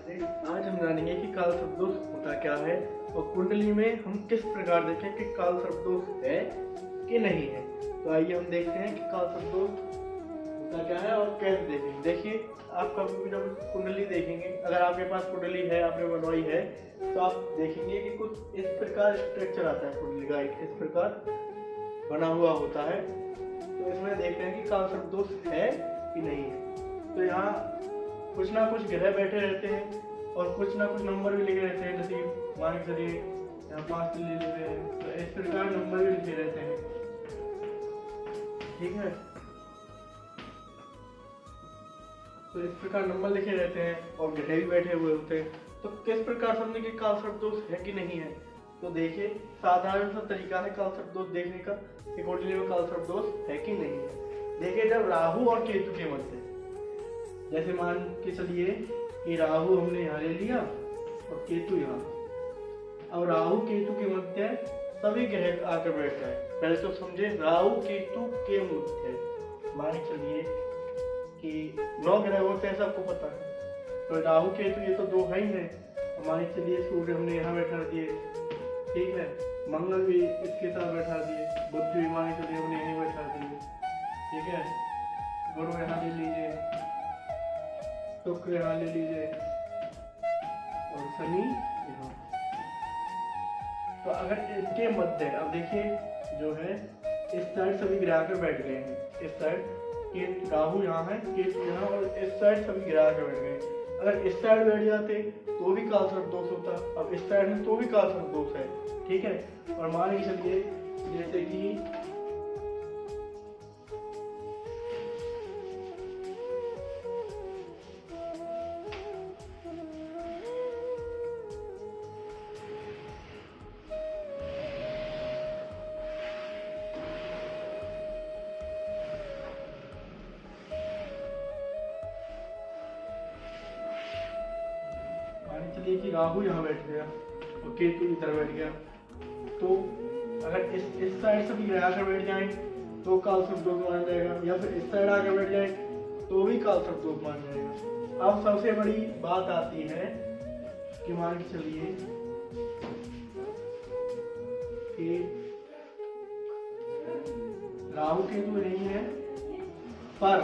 नमस्ते। आज हम जानेंगे कि काल सर्प दोष होता क्या है और कुंडली में हम किस प्रकार देखें कि काल सर्प दोष है कि नहीं है। तो आइए हम देखते हैं कि काल सर्प दोष होता क्या है और कैसे देखेंगे। देखिए, आप कभी भी जब कुंडली देखेंगे, अगर आपके पास कुंडली है, आपने बनवाई है, तो आप देखेंगे कि कुछ इस प्रकार स्ट्रक्चर आता है कुंडली का, इस प्रकार बना हुआ होता है। तो इसमें देखते हैं कि काल सर्प दोष है कि नहीं है। तो यहाँ कुछ ना कुछ ग्रह बैठे रहते हैं और कुछ ना कुछ नंबर भी लिखे रहते हैं। नसीब मान के चलिए यहाँ 5 ले लेते हैं, तो इस प्रकार नंबर भी लिखे रहते हैं। ठीक है, तो इस प्रकार नंबर लिखे रहते हैं और ग्रह भी बैठे हुए होते हैं। तो किस प्रकार समझे कि काल सर्प दोष है कि नहीं है। तो देखिए, साधारण सा तरीका है काल सर्प दोष देखने का कि कुंडली में काल सर्प दोष है कि नहीं है। देखिए, जब राहु और केतु के मध्य, जैसे मान के चलिए कि राहु हमने यहाँ ले लिया और केतु यहाँ, अब राहु केतु के मध्य सभी ग्रह आकर बैठ जाए। पहले तो समझे, राहु केतु के मध्य मान के चलिए कि 9 ग्रह होते हैं, सबको पता है। तो राहु केतु ये तो 2 है ही है। मान के चलिए सूर्य हमने यहाँ बैठा दिए, ठीक है, मंगल भी इसके साथ बैठा दिए, बुध भी मान के चलिए हमने यहीं बैठा दिए, ठीक है, गुरु यहाँ ले लीजिए, शुक्र यहाँ ले लीजिए और शनि यहाँ। तो अगर इसके मध्य, अब देखिए जो है इस साइड सभी ग्रह आकर बैठ गए हैं, इस साइड के राहु यहाँ है, केतु यहाँ, और इस साइड सभी ग्रह आकर बैठ गए। अगर इस साइड बैठ जाते तो भी काल सर्प दोष होता, अब इस साइड में तो भी काल सर्प दोष है। ठीक है, और मान के चलिए जैसे कि चलिए कि राहु यहाँ बैठ गया और केतु इधर बैठ गया, तो अगर इस साइड से भी आकर बैठ जाए तो काल सर्प दोष माना जाएगा, या फिर इस साइड आकर बैठ जाए तो भी काल सर्प दोष माना जाएगा। अब सबसे बड़ी बात आती है कि मान के चलिए कि राहु केतु नहीं है, पर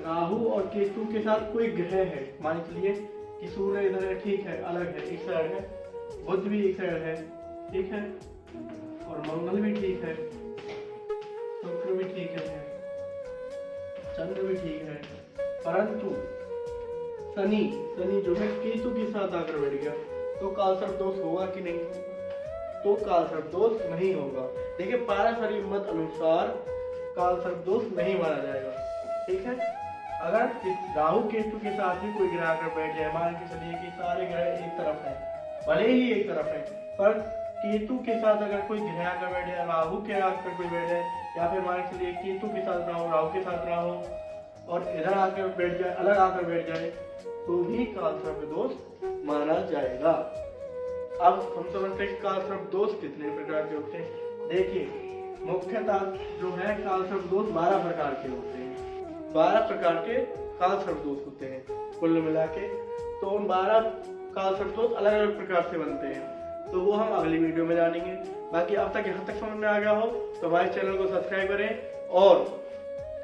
राहु और केतु के साथ कोई ग्रह है। मान के चलिए कि सूर्य इधर है, ठीक है, अलग है, एक साइड है, बुध भी एक साइड है, ठीक है, और मंगल भी ठीक है, शुक्र भी ठीक है, चंद्र भी ठीक है, परंतु शनि जो है केतु के साथ आकर बैठ गया, तो काल सर्प दोष होगा कि नहीं? तो काल सर्प दोष नहीं होगा। देखिए, पारस्परिक मत अनुसार काल सर्प दोष नहीं माना जाएगा। ठीक है, अगर राहु केतु के साथ ही कोई ग्रह आकर बैठ जाए, मान के चलिए कि सारे ग्रह एक तरफ है, भले ही एक तरफ है, पर केतु के साथ अगर कोई ग्रह आकर बैठ जाए, राहु के आकर कोई बैठ जाए, या फिर मान के चलिए केतु के साथ राहु, राहु के साथ राहु, और इधर आकर बैठ जाए, अलग आकर बैठ जाए, तो भी काल सर्प दोष माना जाएगा। अब हम समझते हैं कि काल सर्प दोष कितने प्रकार के होते हैं। देखिए, मुख्यतः जो है काल सर्प दोष 12 प्रकार के होते हैं। 12 प्रकार के काल सर्प दोष होते हैं कुल मिला के। तो उन 12 काल सर्प दोष अलग अलग प्रकार से बनते हैं, तो वो हम अगली वीडियो में जानेंगे। बाकी अब तक यहाँ तक समझ में आ गया हो तो हमारे चैनल को सब्सक्राइब करें, और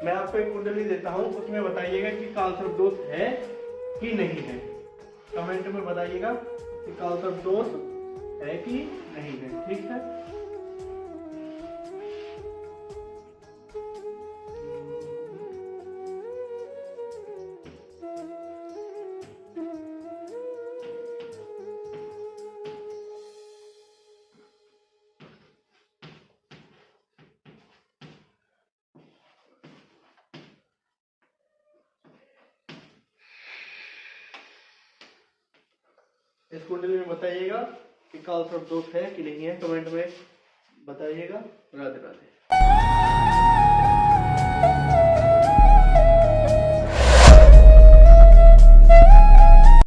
मैं आपको एक कुंडली देता हूँ, उसमें बताइएगा कि काल सर्प दोष है कि नहीं है। कमेंट में बताइएगा कि काल सर्प दोष है कि नहीं है। ठीक है, इस कुंडली में बताइएगा कि काल सर्प दोष है कि नहीं है। कमेंट में बताइएगा। राधे राधे।